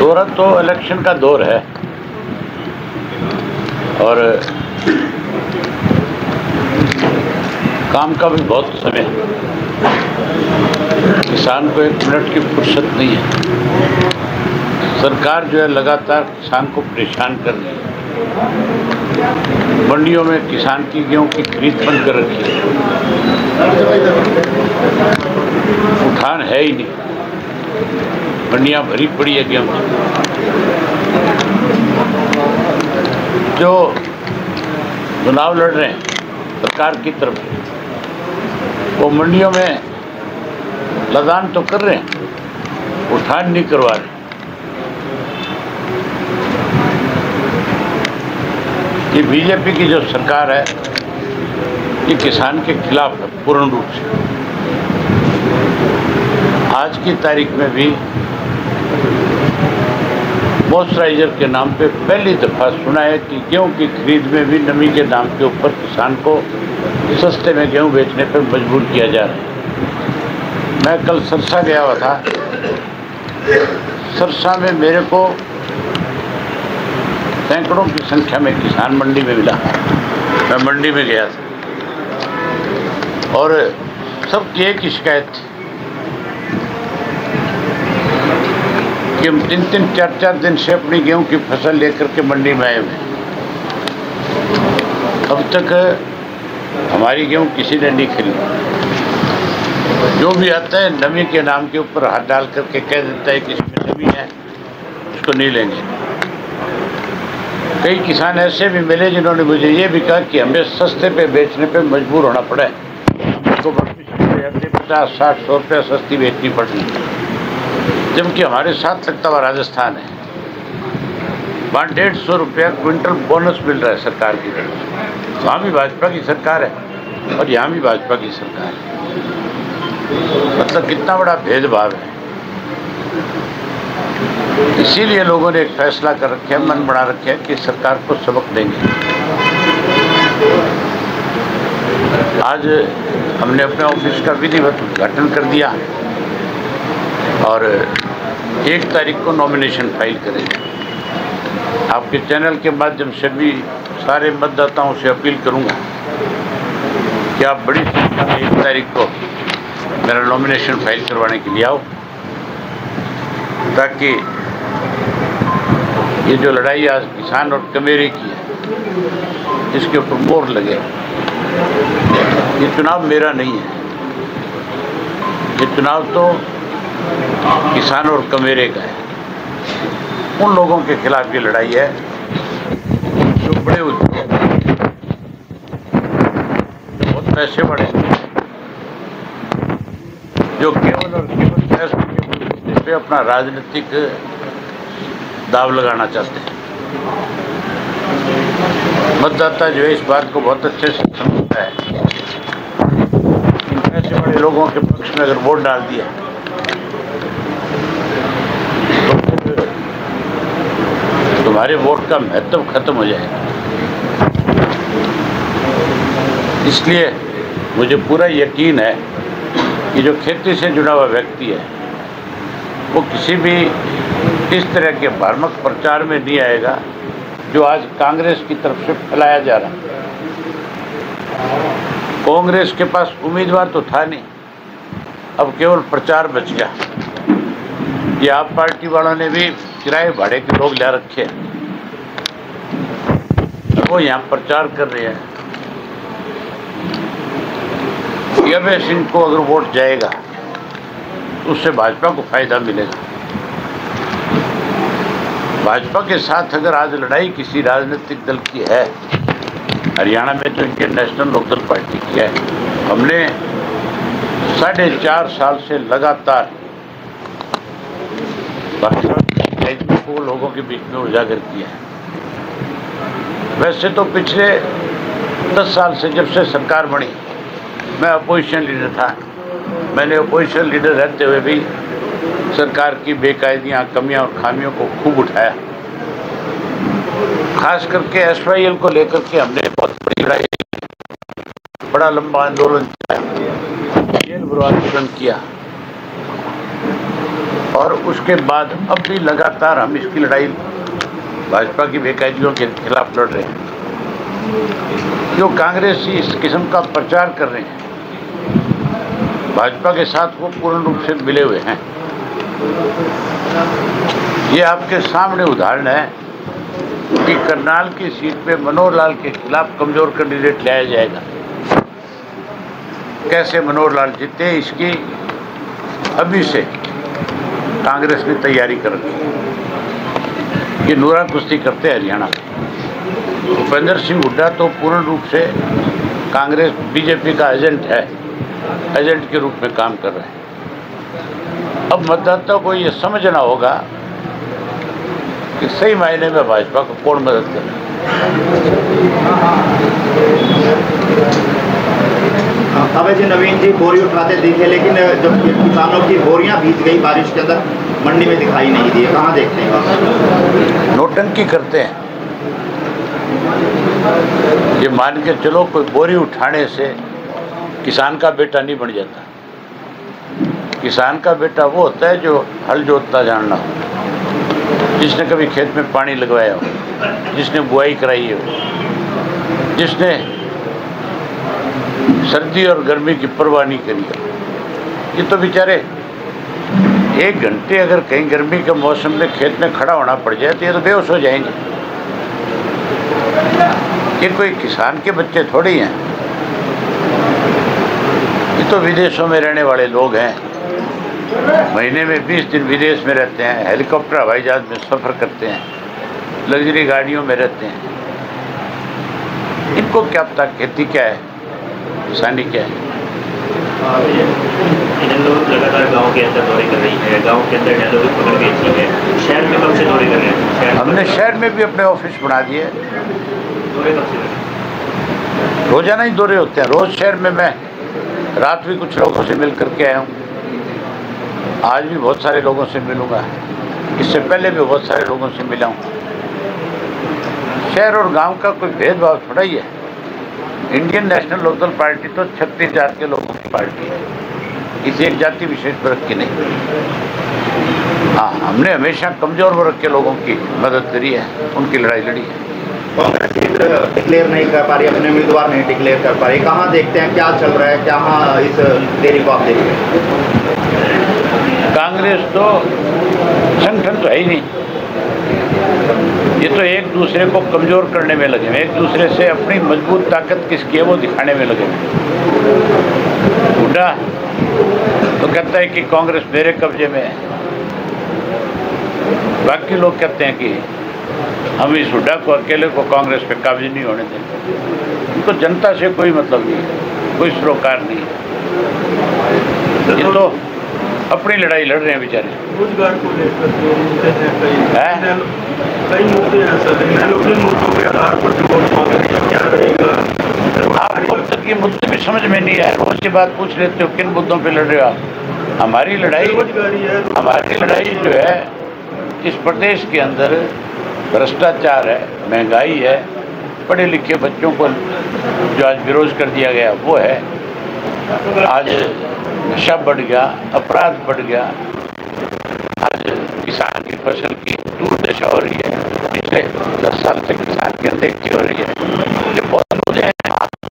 दौरा तो इलेक्शन का दौर है और काम का भी बहुत समय है। किसान को एक मिनट की फुर्सत नहीं है। सरकार जो है लगातार किसान को परेशान कर रही है। मंडियों में किसान की गेहूं की खरीद बंद कर रखी है। उठान है ही नहीं, मंडियां भरी पड़ी है गेहूं। जो चुनाव लड़ रहे हैं सरकार की तरफ से, वो मंडियों में लदान तो कर रहे हैं, उठान नहीं करवा रहे। ये बीजेपी की जो सरकार है ये किसान के खिलाफ है पूर्ण रूप से। आज की तारीख में भी मॉइस्चराइजर के नाम पे पहली दफा सुना है कि गेहूं की खरीद में भी नमी के नाम के ऊपर किसान को सस्ते में गेहूं बेचने पर मजबूर किया जा रहा है। मैं कल सरसा गया हुआ था। सरसा में मेरे को सैकड़ों की संख्या में किसान मंडी में मिला। मैं मंडी में गया था और सबकी एक ही शिकायत थी कि हम 3-3, 4-4 दिन से अपनी गेहूं की फसल लेकर के मंडी में आए हुए। अब तक हमारी गेहूं किसी ने नहीं खरीदी। जो भी आता है नमी के नाम के ऊपर हाथ डाल करके कह देता है कि इसमें नमी है, उसको नहीं लेंगे। कई किसान ऐसे भी मिले जिन्होंने मुझे ये भी कहा कि हमें सस्ते पे बेचने पे मजबूर होना पड़ा है, हमको 50, 60, 100 रुपया सस्ती बेचनी पड़ रही है। जबकि हमारे साथ लगता हुआ राजस्थान है, वहाँ 150 रुपया क्विंटल बोनस मिल रहा है सरकार की तरफ से। वहाँ भी भाजपा की सरकार है और यहाँ भी भाजपा की सरकार है। मतलब कितना बड़ा भेदभाव है। इसीलिए लोगों ने एक फैसला कर रखे है, मन बना रखे है कि सरकार को सबक देंगे। आज हमने अपने ऑफिस का विधिवत उद्घाटन कर दिया और 1 तारीख को नॉमिनेशन फाइल करेंगे। आपके चैनल के माध्यम से भी सारे मतदाताओं से अपील करूंगा कि आप बड़ी संख्या में 1 तारीख को मेरा नॉमिनेशन फाइल करवाने के लिए आओ, ताकि ये जो लड़ाई आज किसान और कमेरे की है इसके ऊपर मोहर लगे। ये चुनाव मेरा नहीं है, ये चुनाव तो किसान और कमेरे का है। उन लोगों के खिलाफ ये लड़ाई है जो बड़े उद्योग, जो बहुत पैसे बड़े, जो केवल और केवल पैसों के पे अपना राजनीतिक दाव लगाना चाहते हैं। मतदाता जो है इस बात को बहुत अच्छे से समझता है। इन पैसे बड़े लोगों के पक्ष में अगर वोट डाल दिया तो तुम्हारे वोट का महत्व खत्म हो जाएगा। इसलिए मुझे पूरा यकीन है कि जो खेती से जुड़ा हुआ व्यक्ति है वो किसी भी इस तरह के भ्रामक प्रचार में नहीं आएगा जो आज कांग्रेस की तरफ से फैलाया जा रहा है। कांग्रेस के पास उम्मीदवार तो था नहीं, अब केवल प्रचार बच गया। ये आप पार्टी वालों ने भी किराए भाड़े के लोग ला रखे हैं, वो यहाँ प्रचार कर रहे हैं कि अभय सिंह को अगर वोट जाएगा तो उससे भाजपा को फायदा मिलेगा। भाजपा के साथ अगर आज लड़ाई किसी राजनीतिक दल की है, हरियाणा में तो इंडियन नेशनल लोकदल पार्टी की है। हमने 4.5 साल से लगातार भाजपा को लोगों के बीच में उजागर किया है। वैसे तो पिछले 10 साल से जब से सरकार बनी मैं अपोजिशन लीडर था। मैंने अपोजिशन लीडर रहते हुए भी सरकार की बेकायदियाँ, कमियां और खामियों को खूब उठाया। खास करके SYL को लेकर के हमने बहुत बड़ी लड़ाई, बड़ा लंबा आंदोलन किया, जेल भरो आंदोलन किया। और उसके बाद अब भी लगातार हम इसकी लड़ाई भाजपा की बेकायदियों के खिलाफ लड़ रहे हैं। जो कांग्रेसी इस किस्म का प्रचार कर रहे हैं, भाजपा के साथ वो पूर्ण रूप से मिले हुए हैं। ये आपके सामने उदाहरण है कि करनाल की सीट पे मनोहर लाल के खिलाफ कमजोर कैंडिडेट लाया जाएगा। कैसे मनोहर लाल जीते, इसकी अभी से कांग्रेस ने तैयारी कर रखी है। ये नूरा कुश्ती करते हैं हरियाणा। भूपेंद्र सिंह हुड्डा तो पूर्ण रूप से कांग्रेस बीजेपी का एजेंट है, एजेंट के रूप में काम कर रहे हैं। अब मतदाता को ये समझना होगा कि सही मायने में भाजपा को कौन मदद कर रहा है। अभय जी, नवीन जी बोरी उठाते दिखे, लेकिन जब किसानों की बोरियां भीज गई बारिश के अंदर, मंडी में दिखाई नहीं दी। कहाँ देखते हैं? नोटंकी करते हैं। ये मान के चलो कोई बोरी उठाने से किसान का बेटा नहीं बन जाता। किसान का बेटा वो होता है जो हल जोतता जानना हो, जिसने कभी खेत में पानी लगवाया हो, जिसने बुआई कराई हो, जिसने सर्दी और गर्मी की परवाह नहीं करी हो। ये तो बेचारे 1 घंटे अगर कहीं गर्मी के मौसम में खेत में खड़ा होना पड़ जाए तो ये तो बेहोश हो जाएंगे। ये कोई किसान के बच्चे थोड़ी हैं, ये तो विदेशों में रहने वाले लोग हैं। महीने में 20 दिन विदेश में रहते हैं, हेलीकॉप्टर हवाई जहाज में सफ़र करते हैं, लग्जरी गाड़ियों में रहते हैं। इनको क्या पता खेती क्या है, किसानी क्या है। लगातार गांव के अंदर दौरे कर रही है, गांव के अंदर लोग पकड़ बेचती है। शहर में कब से दौरे कर रहे हैं? हमने शहर में भी अपने ऑफिस बना दिए। दौरे कब से? रोजाना ही दौरे होते हैं। रोज शहर में मैं रात भी कुछ लोगों से मिल करके आया हूँ। आज भी बहुत सारे लोगों से मिलूंगा। इससे पहले भी बहुत सारे लोगों से मिला हूँ। शहर और गांव का कोई भेदभाव थोड़ा ही है। इंडियन नेशनल लोकदल पार्टी तो 36 जात के लोगों की पार्टी है, किसी एक जाति विशेष वर्ग की नहीं। हाँ, हमने हमेशा कमजोर वर्ग के लोगों की मदद करी है, उनकी लड़ाई लड़ी है। कांग्रेस डिक्लेयर नहीं कर पा रही, अपने उम्मीदवार नहीं डिक्लेयर कर पा रही। कहाँ देखते हैं, क्या चल रहा है, कहाँ इस देरी को आप देखते हैं? कांग्रेस तो संगठन तो है ही नहीं। ये तो एक दूसरे को कमजोर करने में लगे हैं, एक दूसरे से अपनी मजबूत ताकत किसकी है वो दिखाने में लगे हैं। हुड्डा तो कहता है कि कांग्रेस मेरे कब्जे में है, बाकी लोग कहते हैं कि हम इस हुड्डा को अकेले को कांग्रेस पे काबिज नहीं होने देंगे। उनको जनता से कोई मतलब नहीं है, कोई सरोकार नहीं है। ये तो अपनी लड़ाई लड़ रहे हैं बेचारे। रोजगार को लेकर जो मुद्दे हैं, कई मुद्दे ऐसे मुद्दों के आधार पर जो वोट मांग रही है, क्या रहेगा? आपको अब तक ये मुद्दे भी समझ में नहीं आए। रोज की बात पूछ लेते हो, किन मुद्दों पे लड़ रहे हो आप? हमारी लड़ाई जो है इस प्रदेश के अंदर भ्रष्टाचार है, महंगाई है, पढ़े लिखे बच्चों को जो आज बेरोज कर दिया गया वो है, आज नशा बढ़ गया, अपराध बढ़ गया, आज किसान की फसल की दुर्दशा हो रही है। पिछले 10 साल से किसान की अनदेखी हो रही है। ये बहुत मुद्दे हैं